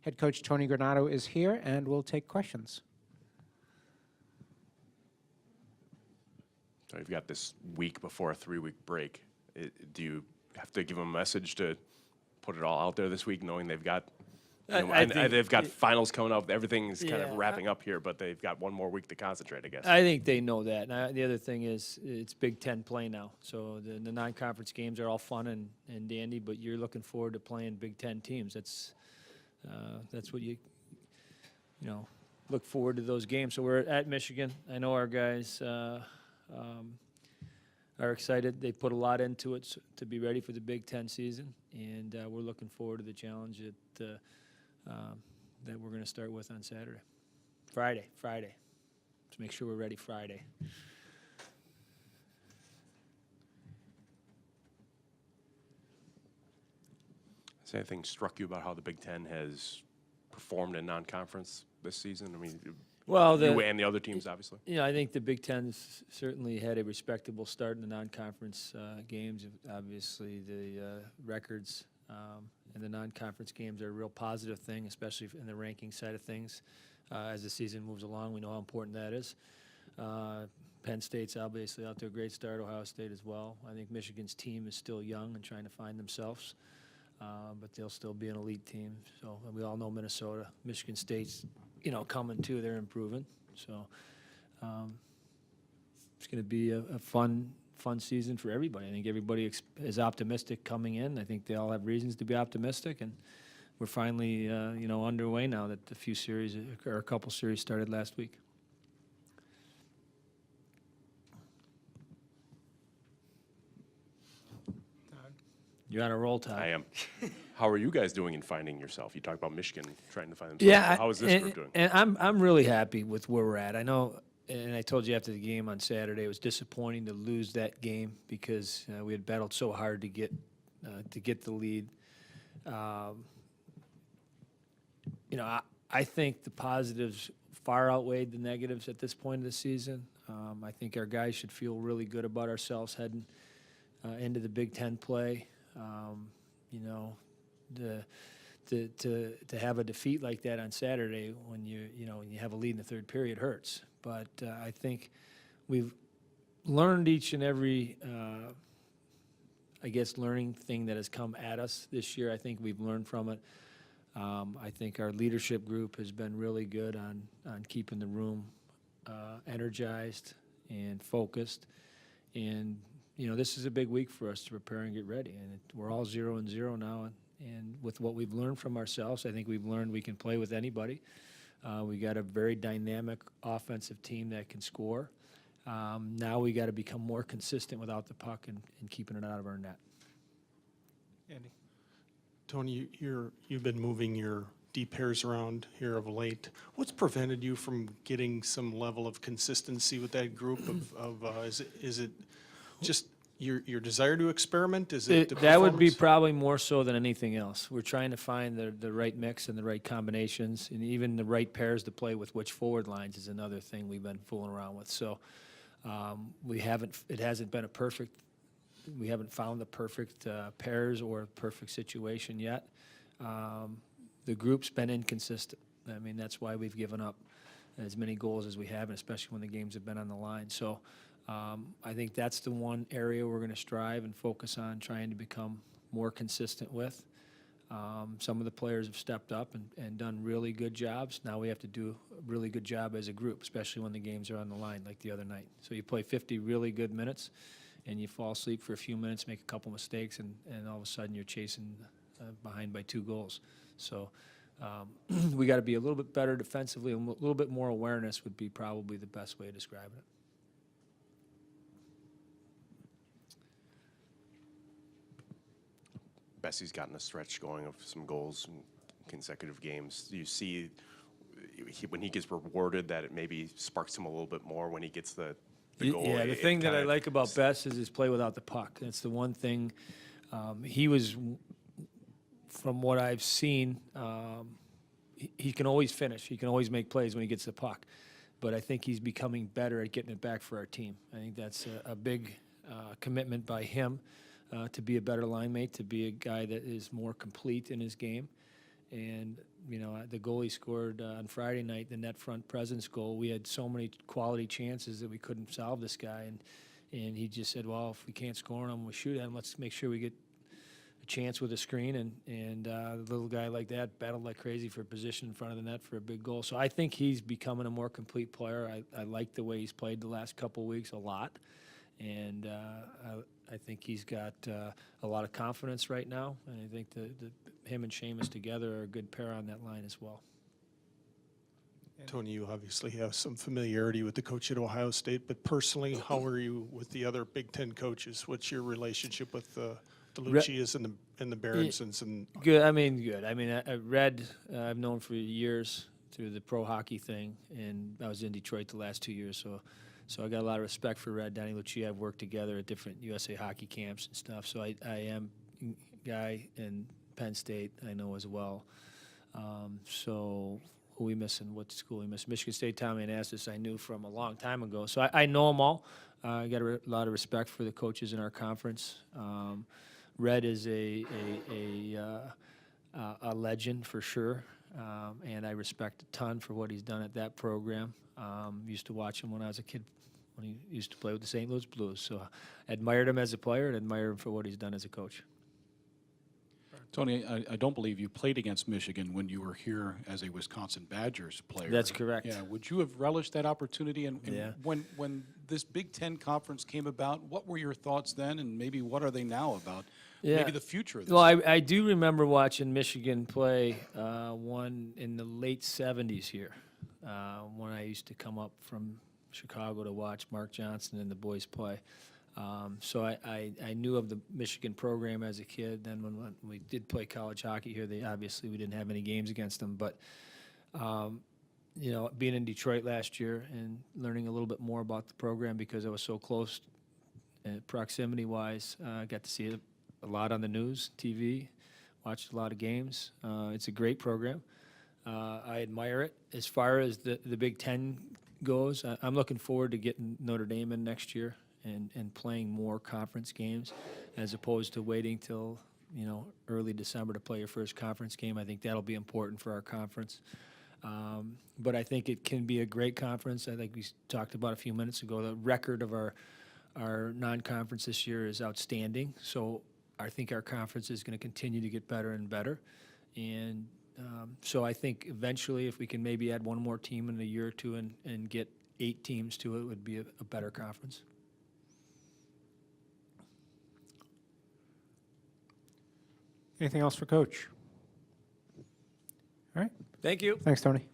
Head coach Tony Granato is here, and we'll take questions. So you've got this week before a 3-week break. Do you have to give them a message to put it all out there this week, knowing they've got they've got finals coming up, everything's kind of wrapping up here, but they've got one more week to concentrate, I guess? I think they know that. And the other thing is it's Big Ten play now, so the non-conference games are all fun and dandy, but you're looking forward to playing Big Ten teams. That's what you look forward to, those games. So we're at Michigan. I know our guys are excited. They put a lot into it to be ready for the Big Ten season, and we're looking forward to the challenge that we're going to start with on Saturday. Friday. Let's make sure we're ready Friday. Has anything struck you about how the Big Ten has performed in non-conference this season? I mean, well, you and the other teams, obviously. I think the Big Ten's certainly had a respectable start in the non-conference games. Obviously, the records in the non-conference games are a real positive thing, especially in the ranking side of things. As the season moves along, we know how important that is. Penn State's obviously out to a great start, Ohio State as well. I think Michigan's team is still young and trying to find themselves, but they'll still be an elite team. So we all know Minnesota. Michigan State's, coming too. They're improving. So it's going to be a fun season for everybody. I think everybody is optimistic coming in. I think they all have reasons to be optimistic, and we're finally, underway now that a couple series started last week. You're on a roll, Todd. I am. How are you guys doing in finding yourself? You talked about Michigan trying to find themselves. Yeah. How is this group doing? And I'm really happy with where we're at. I know, and I told you after the game on Saturday, it was disappointing to lose that game because we had battled so hard to get the lead. I think the positives far outweighed the negatives at this point of the season. I think our guys should feel really good about ourselves heading into the Big Ten play. To have a defeat like that on Saturday when you have a lead in the third period hurts. But I think we've learned each and every learning thing that has come at us this year. I think we've learned from it. I think our leadership group has been really good on keeping the room energized and focused. And this is a big week for us to prepare and get ready. And we're all 0-0 now. And with what we've learned from ourselves, I think we've learned we can play with anybody. We got a very dynamic offensive team that can score. Now we got to become more consistent without the puck and keeping it out of our net. Andy. Tony, you've been moving your D pairs around here of late. What's prevented you from getting some level of consistency with that group? Is it just your desire to experiment? Is it that would be probably more so than anything else. We're trying to find the right mix and the right combinations, and even the right pairs to play with which forward lines is another thing we've been fooling around with. So we haven't found the perfect pairs or perfect situation yet. The group's been inconsistent. I mean, that's why we've given up as many goals as we have, and especially when the games have been on the line. So I think that's the one area we're going to strive and focus on trying to become more consistent with. Some of the players have stepped up and done really good jobs. Now we have to do a really good job as a group, especially when the games are on the line like the other night. So you play 50 really good minutes, and you fall asleep for a few minutes, make a couple mistakes, and all of a sudden you're chasing behind by 2 goals. So we got to be a little bit better defensively, a little bit more awareness would be probably the best way of describing it. Bessie's gotten a stretch going of some goals in consecutive games. Do you see when he gets rewarded that it maybe sparks him a little bit more when he gets the goal? Yeah, the thing that I like about Bess is his play without the puck. That's the one thing. He was, from what I've seen, he can always finish. He can always make plays when he gets the puck. But I think he's becoming better at getting it back for our team. I think that's a big commitment by him to be a better line mate, to be a guy that is more complete in his game. And the goal he scored on Friday night, the net front presence goal, we had so many quality chances that we couldn't solve this guy. And he just said, well, if we can't score on him, we shoot at him. Let's make sure we get a chance with a screen. And the little guy like that battled like crazy for position in front of the net for a big goal. So I think he's becoming a more complete player. I like the way he's played the last couple of weeks a lot. And I think he's got a lot of confidence right now. And I think him and Seamus together are a good pair on that line as well. Tony, you obviously have some familiarity with the coach at Ohio State, but personally, how are you with the other Big Ten coaches? What's your relationship with the Lucias and the Berensons? And good. I mean, good. I mean, Red, I've known for years through the pro hockey thing, and I was in Detroit the last 2 years, so I got a lot of respect for Red. Danny Lucia, I've worked together at different USA hockey camps and stuff. So I am guy in Penn State I know as well. So who we missing? What school we missing? Michigan State, Tommy Anastas, I knew from a long time ago. So I know them all. I got a lot of respect for the coaches in our conference. Red is a legend for sure, and I respect a ton for what he's done at that program. Used to watch him when I was a kid, when he used to play with the St. Louis Blues. So admired him as a player and admired him for what he's done as a coach. Tony, I don't believe you played against Michigan when you were here as a Wisconsin Badgers player. That's correct. Yeah. Would you have relished that opportunity? And Yeah. when this Big Ten conference came about, what were your thoughts then, and maybe what are they now about? Yeah. Maybe the future of this. Well, I do remember watching Michigan play one in the late 70s here when I used to come up from Chicago to watch Mark Johnson and the boys play. So I knew of the Michigan program as a kid. Then when we did play college hockey here, obviously we didn't have any games against them. But, being in Detroit last year and learning a little bit more about the program because I was so close proximity-wise, I got to see it a lot on the news, TV, watched a lot of games. It's a great program. I admire it. As far as the Big Ten goes, I'm looking forward to getting Notre Dame in next year and playing more conference games as opposed to waiting till early December to play your first conference game. I think that'll be important for our conference. But I think it can be a great conference. I think we talked about a few minutes ago, the record of our non-conference this year is outstanding. So I think our conference is going to continue to get better and better. And so I think eventually if we can maybe add one more team in a year or two and get 8 teams to it, would be a better conference. Anything else for Coach? All right. Thank you. Thanks, Tony.